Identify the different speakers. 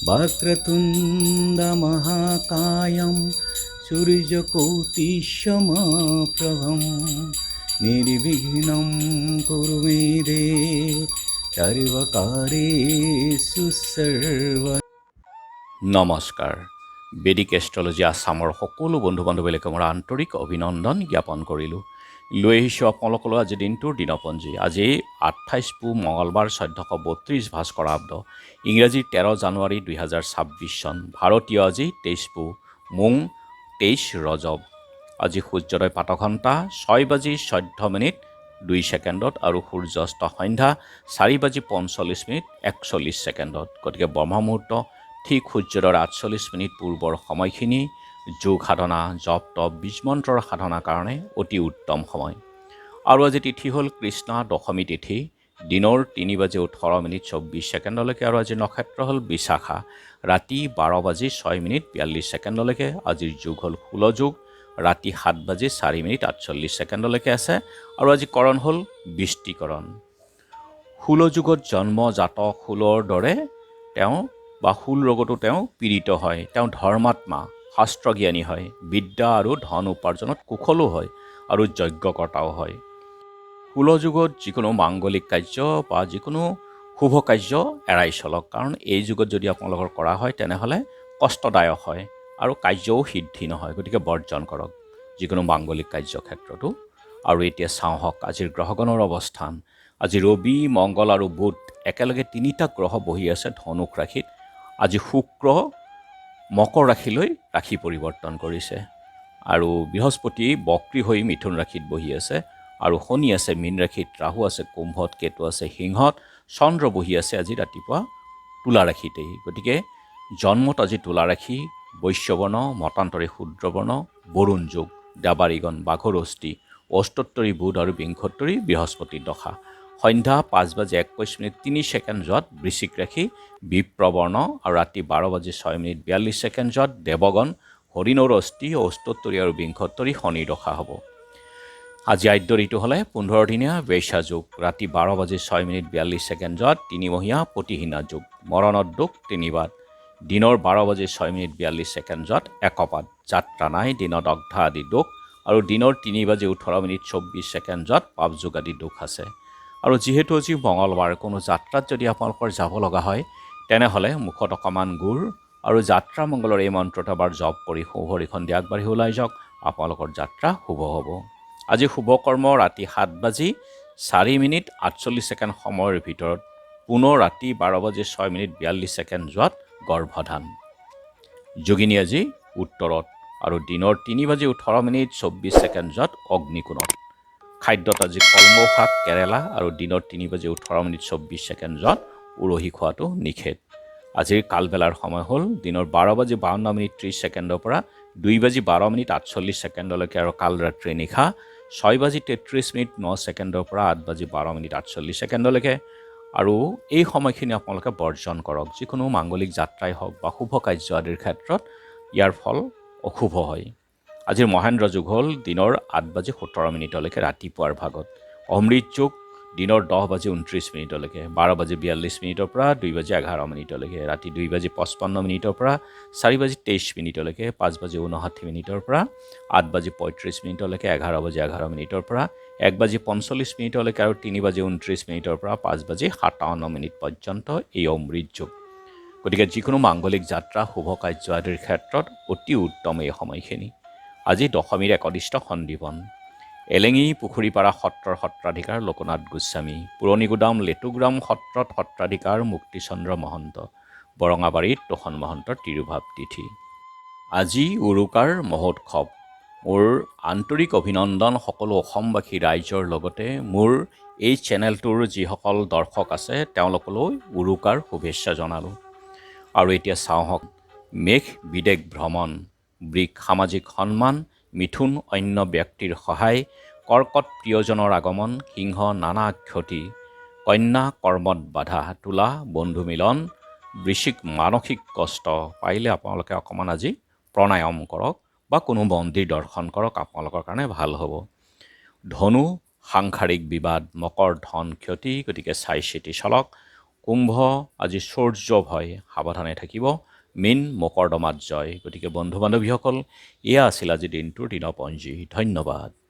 Speaker 1: वक्रतुण्ड महाकायं सूर्यकोटिसमप्रभं निर्विघ्नं कुरु मे देव सर्वकार्येषु सर्वदा। নমস্কাৰ। বেদিক এষ্ট্ৰলজি আছামৰ সকলো বন্ধু বান্ধৱীলৈকে মোৰ আন্তৰিক অভিনন্দন জ্ঞাপন কৰিলোঁ। লৈ আহিছোঁ আপোনালোকলৈ আজি দিনটোৰ দিনপঞ্জী। আজি 28 পুহ মঙলবাৰ 1432 ভাস্কৰাব্দ, ইংৰাজী 13 জানুৱাৰী 2026 চন, ভাৰতীয় আজি 23 পুহ মোং 23 ৰজব। আজি সূৰ্যোদয় প্ৰাতঃঘণ্টা 6:14 আৰু সূৰ্যাস্ত সন্ধ্যা 4:45 গতিকে ব্ৰহ্মমুহূৰ্ত ঠিক সূৰ্যোদয়ৰ 48 পূৰ্বৰ সময়খিনি যোগ সাধনা, জপ তপ, বীজ মন্ত্ৰৰ সাধনাৰ কাৰণে অতি উত্তম সময়। আৰু আজি তিথি হ'ল কৃষ্ণা দশমী তিথি, দিনৰ 3:18 আৰু আজি নক্ষত্ৰ হ'ল বিশাখা, ৰাতি 12:06 আজিৰ যোগ হ'ল ষোল যোগ, ৰাতি 7:04 আছে। আৰু আজি কৰণ হ'ল বৃষ্টিকৰণ। ষোল যুগত জন্ম জাতক ষোলৰ দৰে তেওঁ বা ষোল ৰোগতো তেওঁ পীড়িত হয়। তেওঁ ধৰ্মাত্মা, শাস্ত্ৰজ্ঞানী হয়, বিদ্যা আৰু ধন উপাৰ্জনত কুশলো হয় আৰু যজ্ঞকৰ্তাও হয়। ষোল যুগত যিকোনো মাংগলিক কাৰ্য বা যিকোনো শুভ কাৰ্য এৰাই চলক, কাৰণ এই যুগত যদি আপোনালোকৰ কৰা হয় তেনেহ'লে কষ্টদায়ক হয় আৰু কাৰ্যও সিদ্ধি নহয়, গতিকে বৰ্জন কৰক যিকোনো মাংগলিক কাৰ্য ক্ষেত্ৰতো। আৰু এতিয়া চাওঁ হওক আজিৰ গ্ৰহগণৰ অৱস্থান। আজি ৰবি, মংগল আৰু বুধ একেলগে তিনিটা গ্ৰহ বহি আছে ধনুক ৰাশিত। আজি শুক্ৰ মকৰ ৰাশিলৈ ৰাশি পৰিৱৰ্তন কৰিছে, আৰু বৃহস্পতি বক্ৰী হৈ মিথুন ৰাশিত বহি আছে, আৰু শনি আছে মীন ৰাশিত, ৰাহু আছে কুম্ভত, কেতু আছে সিংহত, চন্দ্ৰ বহি আছে আজি ৰাতিপুৱা তুলা ৰাশিতেই। গতিকে জন্মত আজি তুলা ৰাশি, বৈশ্যবৰ্ণ, মতান্তৰী শূদ্ৰবৰ্ণ, বৰুণ যোগ, দেৱাৰীগণ বাঘৰ অস্থি, অষ্টোত্তৰী বুধ আৰু বিংশোত্তৰী বৃহস্পতি দশা। সন্ধ্যা 5:21 বৃশ্চিক ৰাশি, বিপ্ৰবৰ্ণ, আৰু ৰাতি 12:06 দেৱগণ, হৰিণৰ অস্থি, অষ্টোত্তৰী আৰু বিংশোত্তৰী শনি দশা হ'ব। আজি আদ্য ঋতু হ'লে 15 দিনীয়া বৈশা যোগ, ৰাতি 12:06 তিনিমহীয়া প্ৰতিহীনা যোগ, মৰণত দুখ 3 বাত, দিনৰ 12:06 একপাত, যাত্ৰা নাই, দিনত অগ্ধা আদি দোষ, আৰু দিনৰ 3:18 পাপ যোগ আদি দোষ আছে। আৰু যিহেতু আজি মঙলবাৰ, কোনো যাত্ৰাত যদি আপোনালোকৰ যাব লগা হয় তেনেহ'লে মুখত অকণমান গুড় আৰু যাত্ৰা মংগলৰ এই মন্ত্ৰটো এবাৰ জপ কৰি ভৰিখন দি আগবাঢ়ি ওলাই যাওক, আপোনালোকৰ যাত্ৰা শুভ হ'ব। আজি শুভ কৰ্ম ৰাতি 7:04 সময়ৰ ভিতৰত পুনৰ ৰাতি 12:06 গৰ্ভধান। যোগিনী আজি উত্তৰত, আৰু দিনৰ 3:18 অগ্নিকোণত। খাদ্যত আজি কলমৌ শাক, কেৰেলা, আৰু দিনৰ 3:18 উৰহি খোৱাটো নিষেধ। আজিৰ কালবেলাৰ সময় হ'ল দিনৰ 12:52 পৰা 2:12 আৰু কাল ৰাত্ৰি নিশা 6:33 পৰা 8:12 আৰু এই সময়খিনি আপোনালোকে বৰ্জন কৰক। যিকোনো মাংগলিক যাত্ৰাই হওক বা শুভ কাৰ্য আদিৰ ক্ষেত্ৰত ইয়াৰ ফল অশুভ হয়। আজিৰ মহেন্দ্ৰ যুগ হ'ল দিনৰ 8:17 ৰাতিপুৱাৰ ভাগত, অমৃত যোগ দিনৰ 10:29 12:42 পৰা 2:11 ৰাতি 2:55 পৰা 4:23 5:59 পৰা 8:35 11:11 পৰা 1:45 আৰু 3:29 পৰা 5:57 পৰ্যন্ত এই অমৃত যোগ। গতিকে যিকোনো মাংগলিক যাত্ৰা, শুভ কাৰ্য আদিৰ ক্ষেত্ৰত অতি উত্তম এই সময়খিনি। আজি দশমীৰ একদিষ্ট সন্দীপন। এলেঙি পুখুৰীপাৰা সত্ৰৰ সত্ৰাধিকাৰ লোকনাথ গোস্বামী, পুৰণি গুদাম লেটুগ্ৰাম সত্ৰত সত্ৰাধিকাৰ মুক্তিচন্দ্ৰ মহন্ত, বৰঙাবাৰীত তোষণ মহন্তৰ তিৰুভাৱ তিথি। আজি উৰুকাৰ মহোৎসৱ। মোৰ আন্তৰিক অভিনন্দন সকলো অসমবাসী ৰাইজৰ লগতে মোৰ এই চেনেলটোৰ যিসকল দৰ্শক আছে তেওঁলোকলৈ উৰুকাৰ শুভেচ্ছা জনালোঁ। আৰু এতিয়া চাওঁ হওক, মেঘ বিদেশ ভ্ৰমণ, বৃষ সামাজিক সন্মান, মিথুন অন্য ব্যক্তিৰ সহায়, কৰ্কট প্ৰিয়জনৰ আগমন, সিংহ নানা ক্ষতি, কন্যা কৰ্মত বাধা, তুলা বন্ধু মিলন, বৃশ্চিক মানসিক কষ্ট। পাৰিলে আপোনালোকে অকণমান আজি প্ৰণায়াম কৰক বা কোনো মন্দিৰ দৰ্শন কৰক, আপোনালোকৰ কাৰণে ভাল হ'ব। ধনু সাংসাৰিক বিবাদ, মকৰ ধন ক্ষতি, গতিকে চাই চিতি চলক। কুম্ভ আজি সৌৰ্য ভয়, সাৱধানে থাকিব। মীন মকৰ্দমাত জয়। গতিকে বন্ধু বান্ধৱীসকল, এয়া আছিল আজি দিনটোৰ দিনপঞ্জী। ধন্যবাদ।